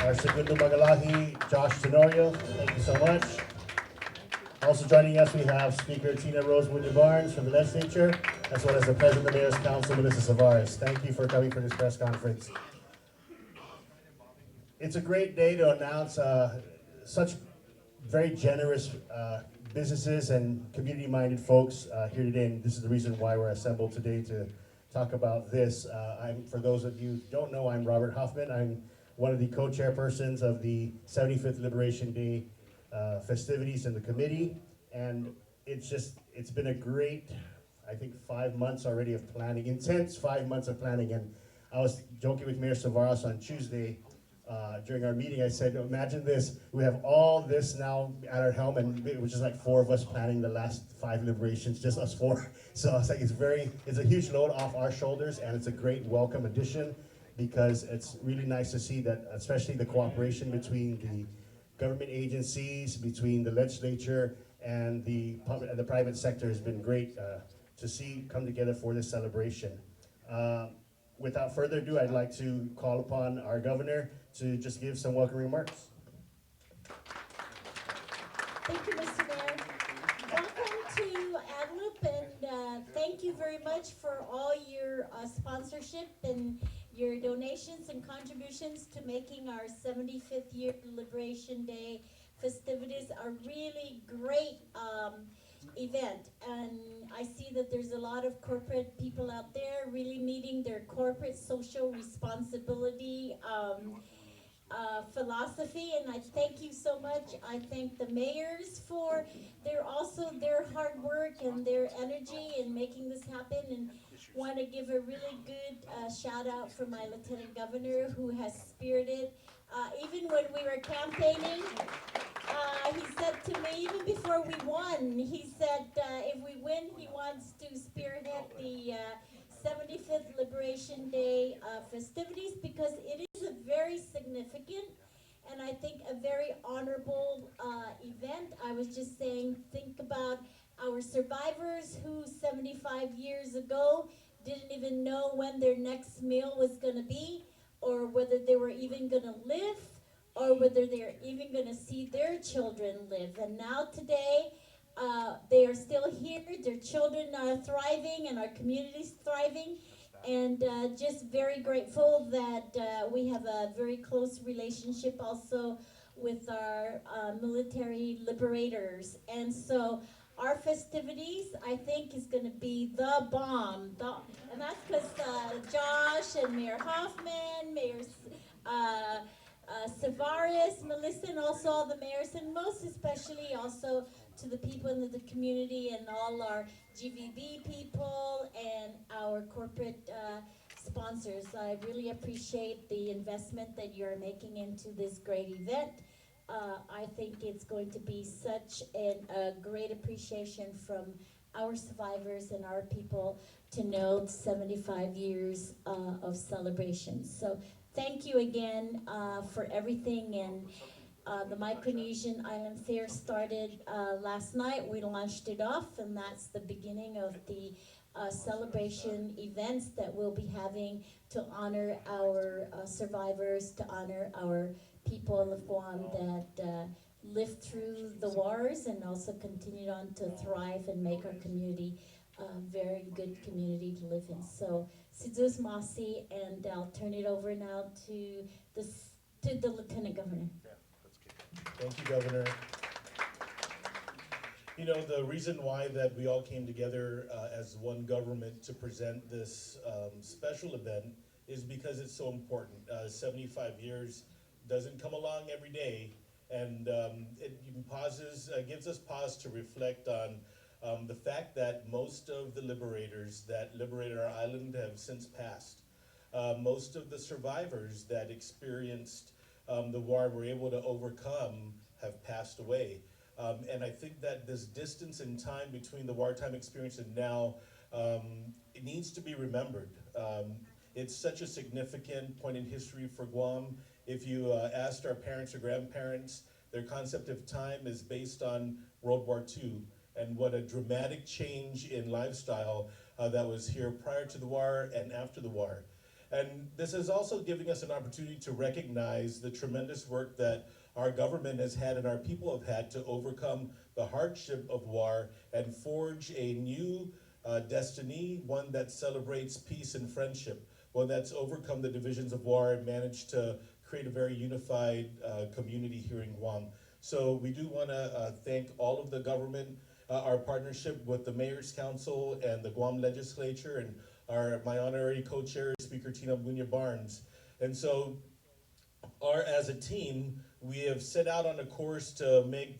our Segundo Magalahi, Josh Tenorio. Thank you so much. Also joining us, we have Speaker Tina Rose Munya-Barnes from the legislature, as well as the President of the Mayor's Council, Melissa Savares. Thank you for coming for this press conference. It's a great day to announce such very generous businesses and community-minded folks here today, and this is the reason why we're assembled today to talk about this. For those of you who don't know, I'm Robert Hoffman. I'm one of the co-chairpersons of the 75th Liberation Day festivities in the committee, and it's been a great, I think, 5 months already of planning, intense 5 months of planning. And I was joking with Mayor Savaras on Tuesday during our meeting. I said, imagine this, we have all this now at our helm, and it was just like 4 of us planning the last 5 liberations, just us 4. So I was like, it's a huge load off our shoulders, and it's a great welcome addition, because it's really nice to see that, especially the cooperation between the government agencies, between the legislature and the private sector has been great to see come together for this celebration. Without further ado, I'd like to call upon our governor to just give some welcome remarks. Thank you, Mr. Mayor. Welcome to Adelup, and thank you very much for all your sponsorship and your donations and contributions to making our 75th year Liberation Day festivities a really great event. And I see that there's a lot of corporate people out there really meeting their corporate social responsibility philosophy, and I thank you so much. I thank the mayors for their hard work and their energy in making this happen, and want to give a really good shout out for my lieutenant governor, who has spearheaded even when we were campaigning. He said to me, even before we won, he said if we win, he wants to spearhead the 75th Liberation Day festivities, because it is a very significant and I think a very honorable event. I was just saying, think about our survivors who 75 years ago didn't even know when their next meal was going to be, or whether they were even going to live, or whether they're even going to see their children live. And now today, they are still here, their children are thriving, and our community's thriving. And just very grateful that we have a very close relationship also with our military liberators. And so our festivities, I think, is going to be the bomb. And that's because Josh and Mayor Hoffman, Mayor Savares, Melissa, and also all the mayors, and most especially also to the people in the community and all our GVB people and our corporate sponsors. I really appreciate the investment that you're making into this great event. I think it's going to be such a great appreciation from our survivors and our people to know 75 years of celebration. So thank you again for everything. And the Micronesian Island Fair started last night. We launched it off, and that's the beginning of the celebration events that we'll be having to honor our survivors, to honor our people of Guam that lived through the wars and also continued on to thrive and make our community a very good community to live in. So, Sidus Masi, and I'll turn it over now to the Lieutenant Governor. Thank you, Governor. You know, the reason why that we all came together as one government to present this special event is because it's so important. 75 years doesn't come along every day, and it gives us pause to reflect on the fact that most of the liberators that liberated our island have since passed. Most of the survivors that experienced the war and were able to overcome have passed away. And I think that this distance in time between the wartime experience and now, it needs to be remembered. It's such a significant point in history for Guam. If you asked our parents or grandparents, their concept of time is based on World War II and what a dramatic change in lifestyle that was here prior to the war and after the war. And this is also giving us an opportunity to recognize the tremendous work that our government has had and our people have had to overcome the hardship of war and forge a new destiny, one that celebrates peace and friendship, one that's overcome the divisions of war and managed to create a very unified community here in Guam. So we do want to thank all of the government, our partnership with the Mayor's Council and the Guam Legislature, and my honorary co-chair, Speaker Tina Munya Barnes. And so as a team, we have set out on a course to make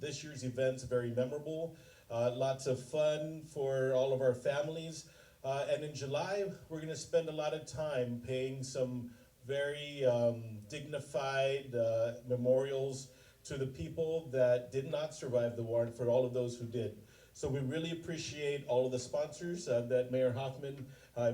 this year's events very memorable, lots of fun for all of our families. And in July, we're going to spend a lot of time paying some very dignified memorials to the people that did not survive the war and for all of those who did. So we really appreciate all of the sponsors that Mayor Hoffman,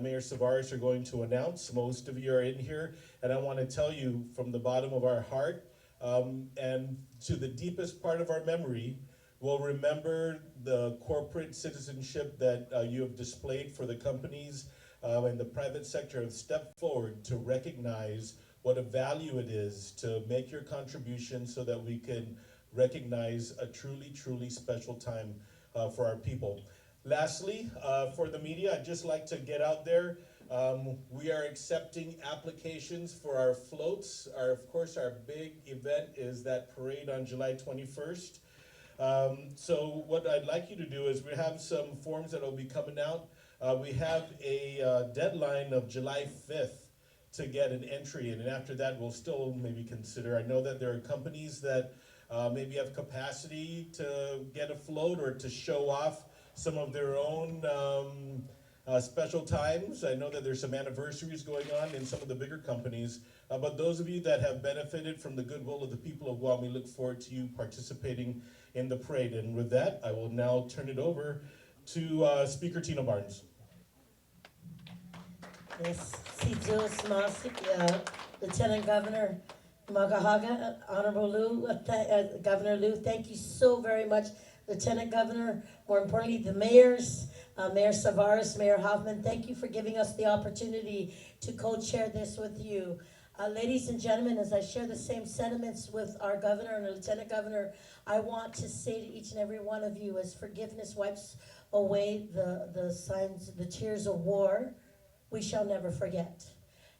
Mayor Savares are going to announce. Most of you are in here, and I want to tell you from the bottom of our heart and to the deepest part of our memory, we'll remember the corporate citizenship that you have displayed for the companies and the private sector have stepped forward to recognize what a value it is to make your contribution so that we can recognize a truly, truly special time for our people. Lastly, for the media, I'd just like to get out there. We are accepting applications for our floats. Of course, our big event is that parade on July 21st. So what I'd like you to do is we have some forms that will be coming out. We have a deadline of July 5th to get an entry in, and after that we'll still maybe consider. I know that there are companies that maybe have capacity to get a float or to show off some of their own special times. I know that there's some anniversaries going on in some of the bigger companies, but those of you that have benefited from the goodwill of the people of Guam, we look forward to you participating in the parade. And with that, I will now turn it over to Speaker Tina Barnes. Yes, Lieutenant Governor Magahaga, Honorable Liu, Governor Liu, thank you so very much, Lieutenant Governor. More importantly, the mayors, Mayor Savares, Mayor Hoffman, thank you for giving us the opportunity to co-chair this with you. Ladies and gentlemen, as I share the same sentiments with our governor and the Lieutenant Governor, I want to say to each and every one of you, as forgiveness wipes away the signs, the tears of war, we shall never forget.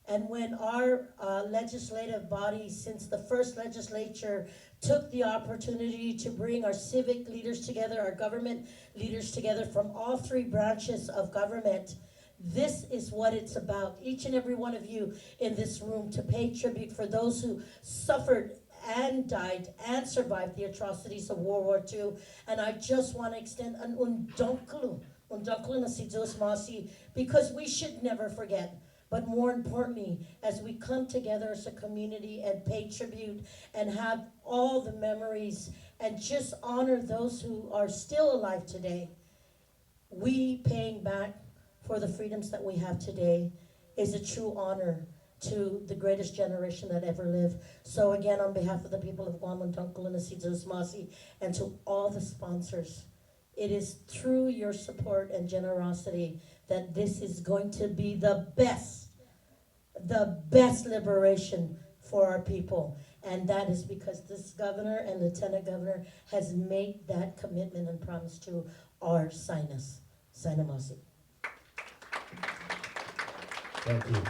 And when our legislative body, since the first legislature, took the opportunity to bring our civic leaders together, our government leaders together from all three branches of government, this is what it's about. Each and every one of you in this room to pay tribute for those who suffered and died and survived the atrocities of World War II. And I just want to extend an undonklu na si Diyos Masi, because we should never forget. But more importantly, as we come together as a community and pay tribute and have all the memories and just honor those who are still alive today, we paying back for the freedoms that we have today is a true honor to the greatest generation that ever lived. So again, on behalf of the people of Guam and Tonkel and Asidus Masi, and to all the sponsors, it is through your support and generosity that this is going to be the best liberation for our people. And that is because this governor and lieutenant governor has made that commitment and promise to our Sinus. Sinamasi. Thank you.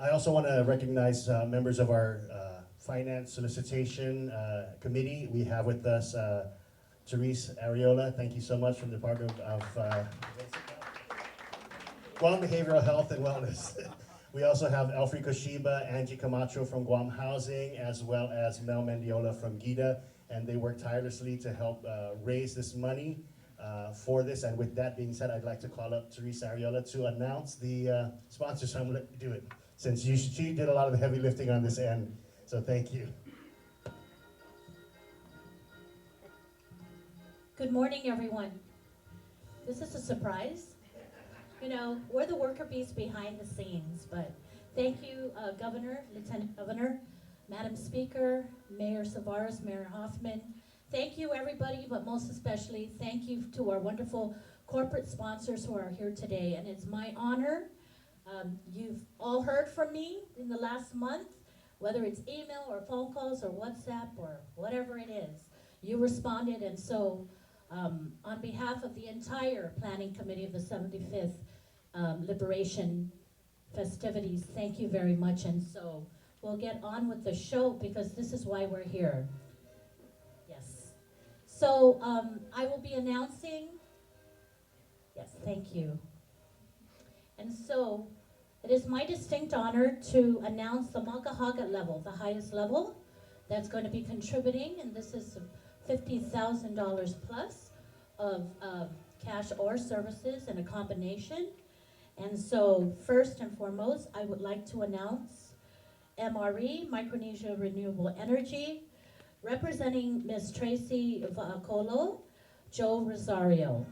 I also want to recognize members of our Finance Solicitation Committee. We have with us Therese Ariola. Thank you so much, from the Department of Guam Behavioral Health and Wellness. We also have Alfred Koshiba, Angie Camacho from Guam Housing, as well as Mel Mendiola from GIDA, and they work tirelessly to help raise this money for this. And with that being said, I'd like to call up Teresa Ariola to announce the sponsors. So I'm going to do it, since she did a lot of the heavy lifting on this end. So thank you. Good morning, everyone. This is a surprise. You know, we're the worker bees behind the scenes, but thank you, Governor, Lieutenant Governor, Madam Speaker, Mayor Savares, Mayor Hoffman. Thank you, everybody, but most especially, thank you to our wonderful corporate sponsors who are here today. And it's my honor You've all heard from me in the last month, whether it's email or phone calls or WhatsApp or whatever it is. You responded, and so on behalf of the entire Planning Committee of the 75th Liberation festivities, thank you very much. And so we'll get on with the show because this is why we're here. Yes. So I will be announcing, yes, thank you. And so it is my distinct honor to announce the Makahaga level, the highest level that's going to be contributing, and this is $50,000 plus of cash or services in a combination. And so first and foremost, I would like to announce MRE, Micronesia Renewable Energy, representing Ms. Tracy Vaakolo, Joe Rosario.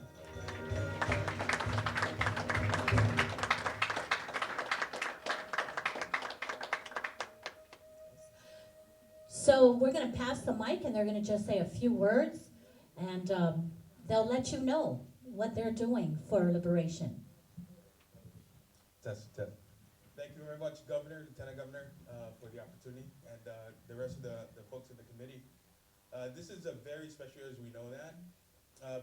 So we're going to pass the mic and they're going to just say a few words and they'll let you know what they're doing for liberation. Test. Thank you very much, Governor, Lieutenant Governor, for the opportunity, and the rest of the folks in the committee. This is a very special year, as we know that.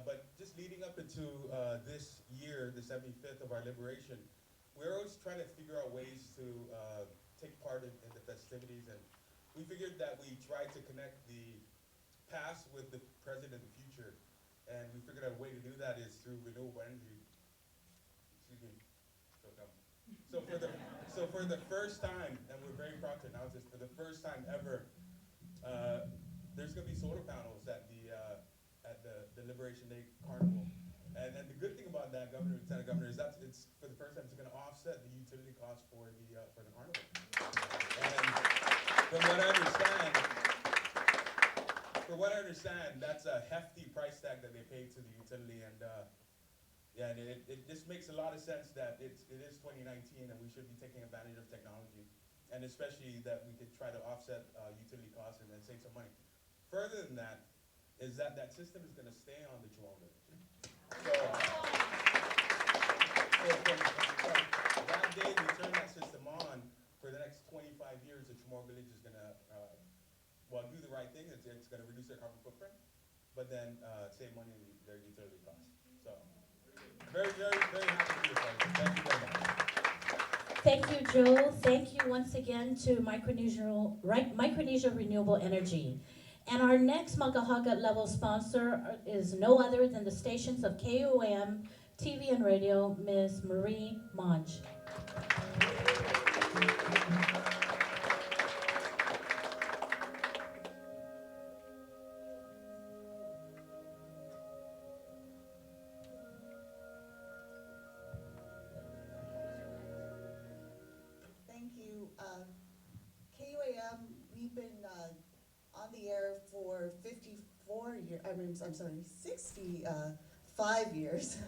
But just leading up into this year, the 75th of our liberation, we're always trying to figure out ways to take part in the festivities, and we figured that we tried to connect the past with the present and the future, and we figured out a way to do that is through renewable energy. Excuse me. So for the first time, and we're very proud to announce this, for the first time ever, there's going to be solar panels at the Liberation Day Carnival. And the good thing about that, Governor, Lieutenant Governor, is that it's for the first time it's going to offset the utility costs for the carnival. And from what I understand, that's a hefty price tag that they pay to the utility, and yeah, and it just makes a lot of sense that it is 2019 and we should be taking advantage of technology, and especially that we could try to offset utility costs and then save some money. Further than that, is that system is going to stay on the Chemorro Village. So from that day we turn that system on, for the next 25 years, the Chemorro Village is going to, do the right thing. It's going to reduce their carbon footprint, but then save money in their utility costs. So. Very, very, very happy to be a part of it. Thank you very much. Thank you, Joe. Thank you once again to Micronesia Renewable Energy. And our next Makahaga level sponsor is no other than the stations of KUAM, TV and radio, Ms. Marie Monge. KUAM, we've been on the air for 54 years, I'm sorry, 65 years.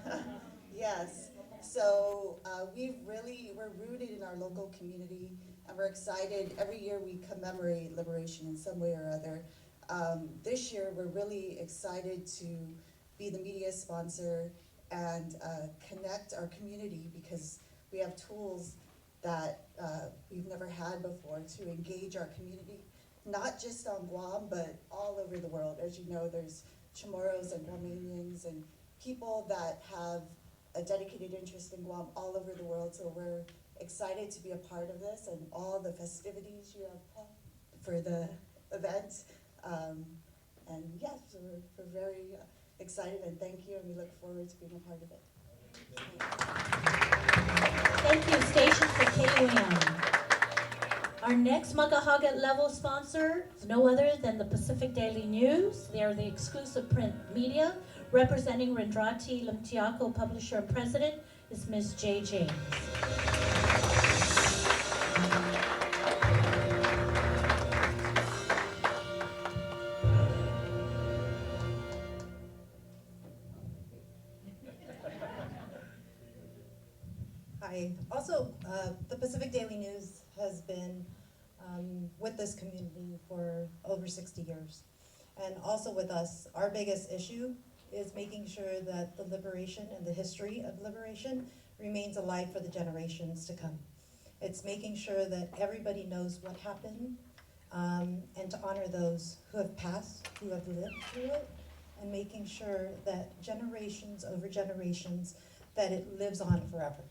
Yes, so we're rooted in our local community, and we're excited. Every year we commemorate liberation in some way or other. This year we're really excited to be the media sponsor and connect our community, because we have tools that we've never had before to engage our community, not just on Guam, but all over the world. As you know, there's Chamorros and Guamanians and people that have a dedicated interest in Guam all over the world. So we're excited to be a part of this and all the festivities you have for the event. And yes, so we're very excited, and thank you, and we look forward to being a part of it. Thank you, Station for KUAM. Our next Makahaga level sponsor is no other than the Pacific Daily News. They are the exclusive print media. Representing Rendrati Limtiaco, publisher and president, is Ms. J. James. Hi. Also, the Pacific Daily News has been with this community for over 60 years. And also with us, our biggest issue is making sure that the liberation and the history of liberation remains alive for the generations to come. It's making sure that everybody knows what happened, and to honor those who have passed, who have lived through it, and making sure that generations over generations, that it lives on forever.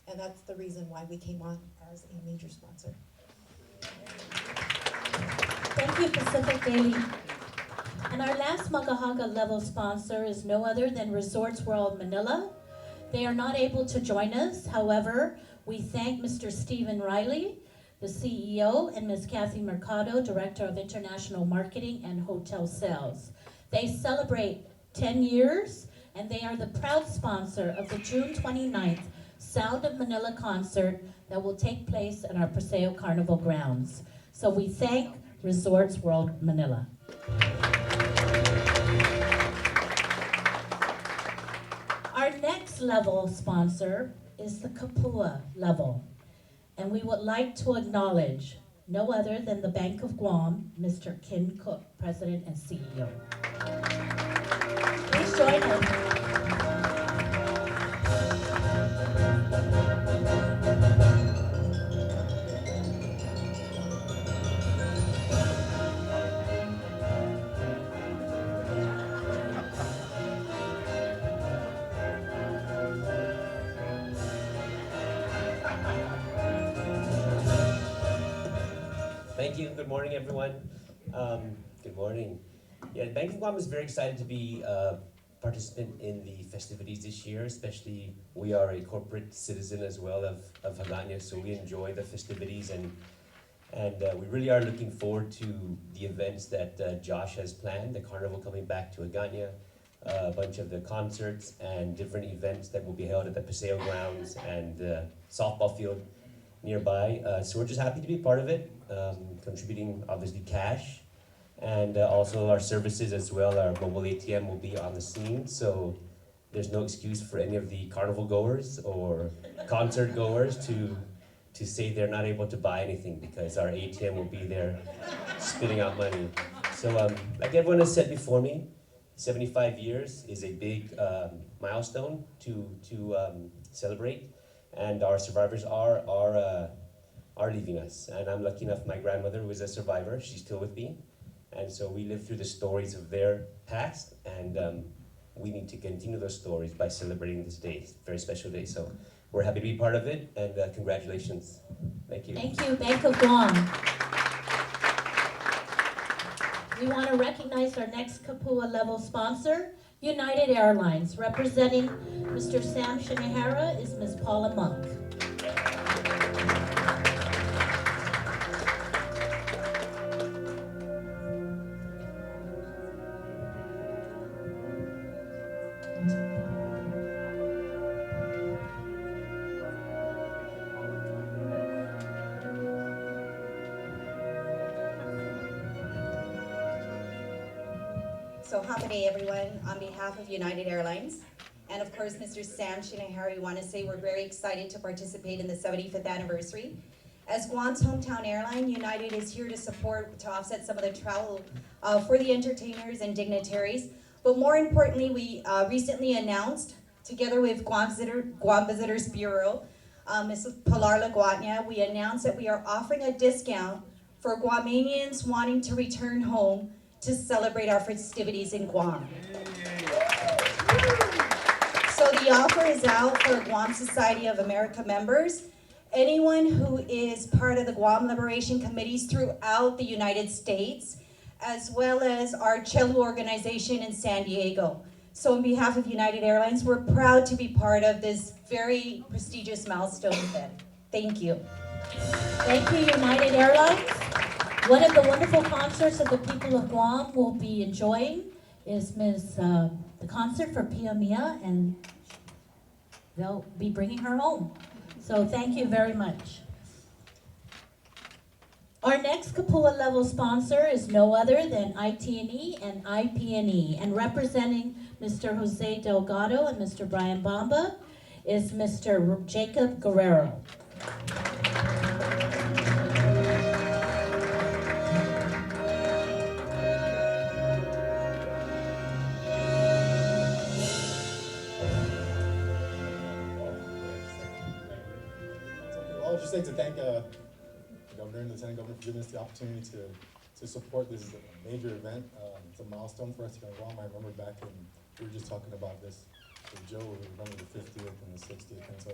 And that's the reason why we came on as a major sponsor. Thank you, Pacific Daily. And our last Magahaga level sponsor is no other than Resorts World Manila. They are not able to join us. However, we thank Mr. Stephen Riley, the CEO, and Ms. Kathy Mercado, Director of International Marketing and Hotel Sales. They celebrate 10 years, and they are the proud sponsor of the June 29th Sound of Manila concert that will take place at our Paseo Carnival grounds. So we thank Resorts World Manila. Our next level sponsor is the Kapua level. And we would like to acknowledge no other than the Bank of Guam, Mr. Kin Cook, President and CEO. Please join us. Thank you. Good morning, everyone. Good morning. Yeah, Bank of Guam is very excited to be a participant in the festivities this year, especially we are a corporate citizen as well of Hagåtña, so we enjoy the festivities and we really are looking forward to the events that Josh has planned, the carnival coming back to Hagåtña, a bunch of the concerts and different events that will be held at the Paseo grounds and softball field nearby. So we're just happy to be part of it, contributing obviously cash and also our services as well. Our mobile ATM will be on the scene, so there's no excuse for any of the carnival goers or concert goers to say they're not able to buy anything because our ATM will be there spitting out money. So like everyone has said before me, 75 years is a big milestone to celebrate. And our survivors are leaving us. And I'm lucky enough, my grandmother was a survivor, she's still with me. And so we live through the stories of their past, and we need to continue those stories by celebrating this day. It's a very special day, so we're happy to be part of it, and congratulations. Thank you. Thank you, Bank of Guam. We want to recognize our next Kapua level sponsor, United Airlines. Representing Mr. Sam Shinahara is Ms. Paula Monk. So happy day, everyone. On behalf of United Airlines, and of course, Mr. Sam Shinahara, we want to say we're very excited to participate in the 75th anniversary. As Guam's hometown airline, United is here to support, to offset some of the travel for the entertainers and dignitaries. But more importantly, we recently announced, together with Guam Visitors Bureau, Ms. Pilar Laguatña, we announced that we are offering a discount for Guamanians wanting to return home to celebrate our festivities in Guam. So the offer is out for Guam Society of America members, anyone who is part of the Guam Liberation Committees throughout the United States, as well as our Chelu organization in San Diego. So on behalf of United Airlines, we're proud to be part of this very prestigious milestone event. Thank you. Thank you, United Airlines. One of the wonderful concerts that the people of Guam will be enjoying is the concert for Pia Mia, and they'll be bringing her home. So thank you very much. Our next Kapua level sponsor is no other than ITNE and IPNE, and representing Mr. Jose Delgado and Mr. Brian Bamba is Mr. Jacob Guerrero. just like to thank the governor and lieutenant governor for giving us the opportunity to support this major event. It's a milestone for us here in Guam. I remember back in, we were just talking about this with Joe, we remember the 50th and the 60th, and so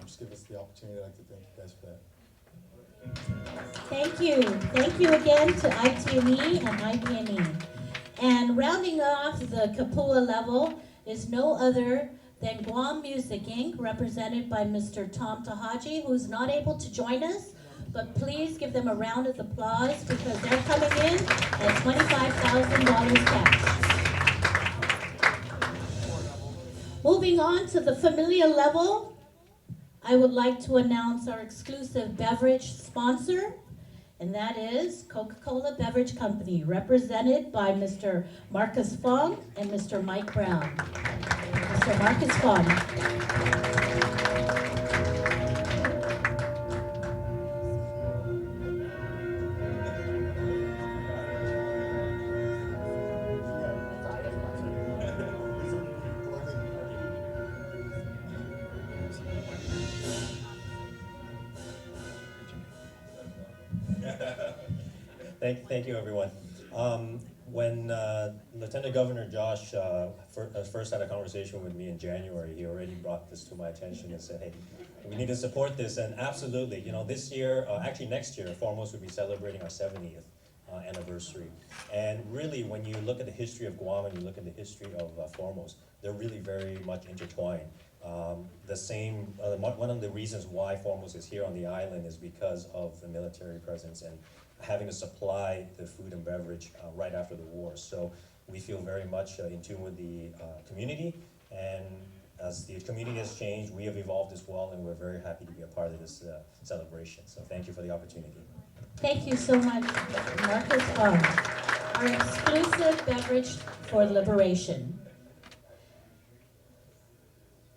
just give us the opportunity. I'd like to thank you guys for that. Thank you. Thank you again to ITME and IPNE. And rounding off the Kapua level is no other than Guam Music Inc., represented by Mr. Tom Tahaji, who's not able to join us, but please give them a round of applause because they're coming in at $25,000 cash. Moving on to the familiar level, I would like to announce our exclusive beverage sponsor, and that is Coca-Cola Beverage Company, represented by Mr. Marcus Fong and Mr. Mike Brown. Mr. Marcus Fong. Thank you, everyone. When Lieutenant Governor Josh first had a conversation with me in January, he already brought this to my attention and said, hey, we need to support this. And absolutely, you know, this year, actually next year, Foremost will be celebrating our 70th anniversary. And really, when you look at the history of Guam and you look at the history of Foremost, they're really very much intertwined. One of the reasons why Foremost is here on the island is because of the military presence and having to supply the food and beverage right after the war. So we feel very much in tune with the community, and as the community has changed, we have evolved as well, and we're very happy to be a part of this celebration. So thank you for the opportunity. Thank you so much, Marcus Fong. Our exclusive beverage for liberation.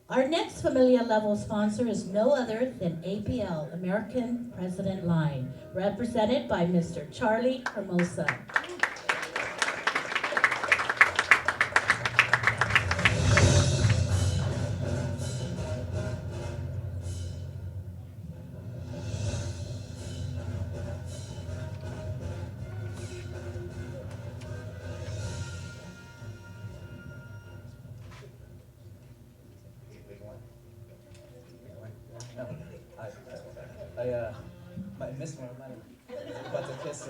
Our next familiar level sponsor is no other than APL, American President Line, represented by Mr. Charlie Hermosa. I missed one. I'm about to kiss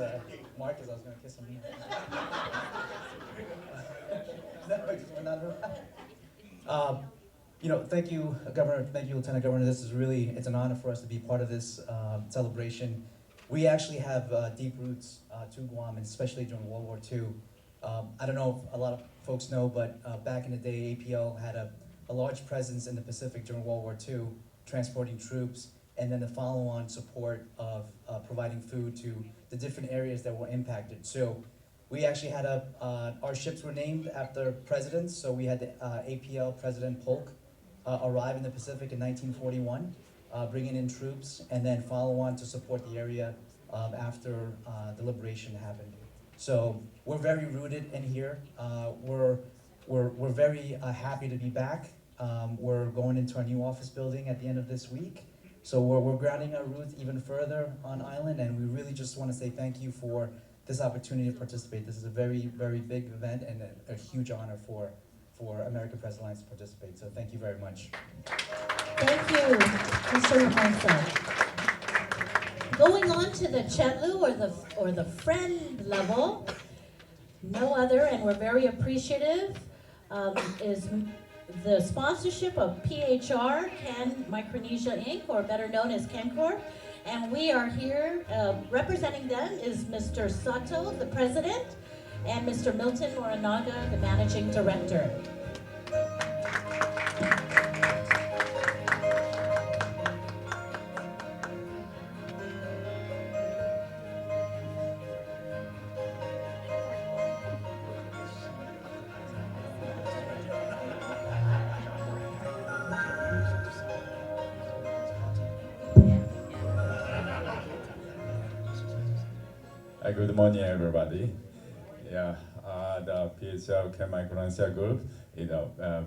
Marcus. I was going to kiss him. Thank you, Governor. Thank you, Lieutenant Governor. This is really, it's an honor for us to be part of this celebration. We actually have deep roots to Guam, and especially during World War II. I don't know if a lot of folks know, but back in the day, APL had a large presence in the Pacific during World War II, transporting troops, and then the follow-on support of providing food to the different areas that were impacted. So we actually had our ships were named after presidents. So we had the APL President Polk arrive in the Pacific in 1941, bringing in troops, and then follow on to support the area after the liberation happened. So we're very rooted in here. We're very happy to be back. We're going into our new office building at the end of this week. So we're grounding our roots even further on island, and we really just want to say thank you for this opportunity to participate. This is a very, very big event and a huge honor for American President Alliance to participate. So thank you very much. Thank you, Mr. Hermosa. Going on to the Chetlu or the friend level, no other, and we're very appreciative, is the sponsorship of PHR, Can Micronesia Inc., or better known as Kencor. And we are here, representing them is Mr. Sato, the president, and Mr. Milton Morinaga, the managing director. Good morning, everybody. Yeah, the PHL Can Micronesia Group is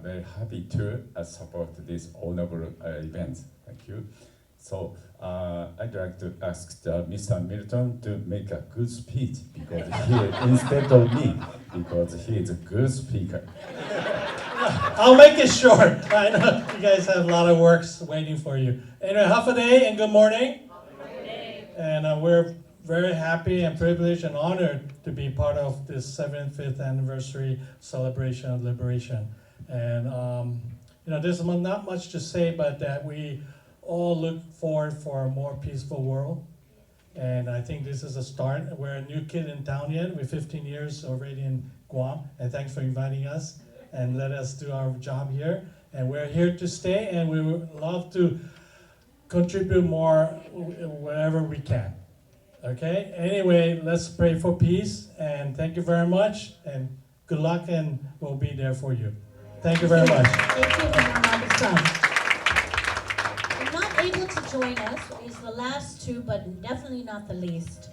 very happy to support this honorable event. Thank you. So I'd like to ask Mr. Milton to make a good speech because he instead of me because he is a good speaker. I'll make it short. I know you guys have a lot of works waiting for you. Anyway, Hafaday and good morning. And we're very happy and privileged and honored to be part of this 75th anniversary celebration of liberation. And there's not much to say, but that we all look forward for a more peaceful world. And I think this is a start. We're a new kid in town yet. We're 15 years already in Guam, and thanks for inviting us and let us do our job here. And we're here to stay, and we would love to contribute more wherever we can. Okay? Anyway, let's pray for peace, and thank you very much, and good luck, and we'll be there for you. Thank you very much. Thank you, Not able to join us is the last two, but definitely not the least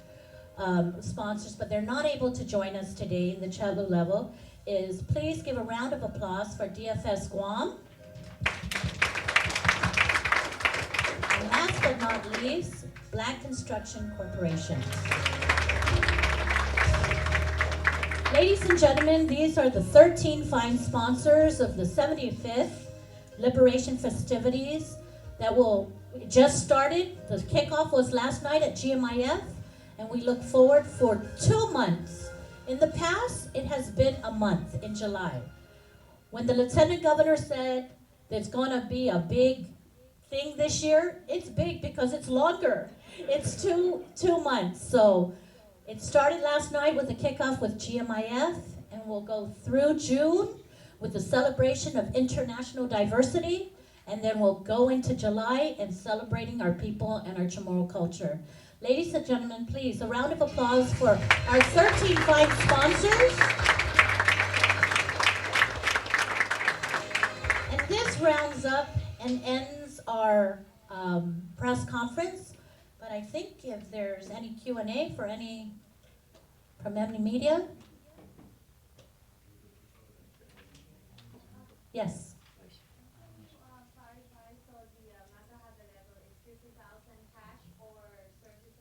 sponsors, but they're not able to join us today in the Chalu level. Is please give a round of applause for DFS Guam. And last but not least, Black Construction Corporation. Ladies and gentlemen, these are the 13 fine sponsors of the 75th Liberation festivities that will just started. The kickoff was last night at GMIF, and we look forward for 2 months. In the past, it has been a month in July. When the Lieutenant Governor said there's going to be a big thing this year, it's big because it's longer. It's two months. So it started last night with the kickoff with GMIF, and we'll go through June with the celebration of international diversity, and then we'll go into July and celebrating our people and our Chamorro culture. Ladies and gentlemen, please, a round of applause for our 13 fine sponsors. And this rounds up and ends our press conference. But I think if there's any Q&A from any media. Yes.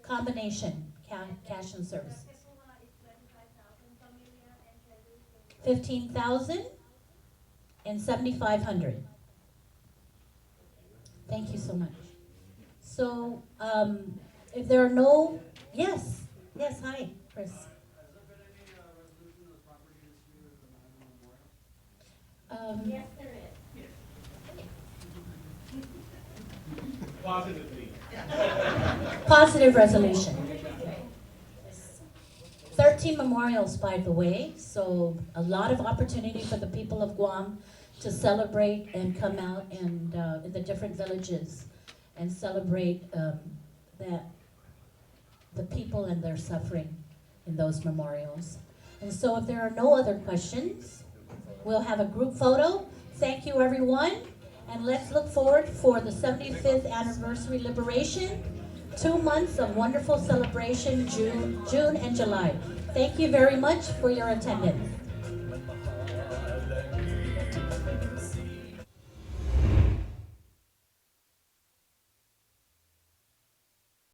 Combination, cash and service. 15,000 and 7,500. Thank you so much. So, if there are no, yes, hi, Chris. Yes, there is. Positively. Positive resolution. 13 memorials, by the way, so a lot of opportunity for the people of Guam to celebrate and come out and in the different villages and celebrate that the people and their suffering in those memorials. And so if there are no other questions, we'll have a group photo. Thank you, everyone. And let's look forward for the 75th anniversary liberation. 2 months of wonderful celebration, June and July. Thank you very much for your attendance.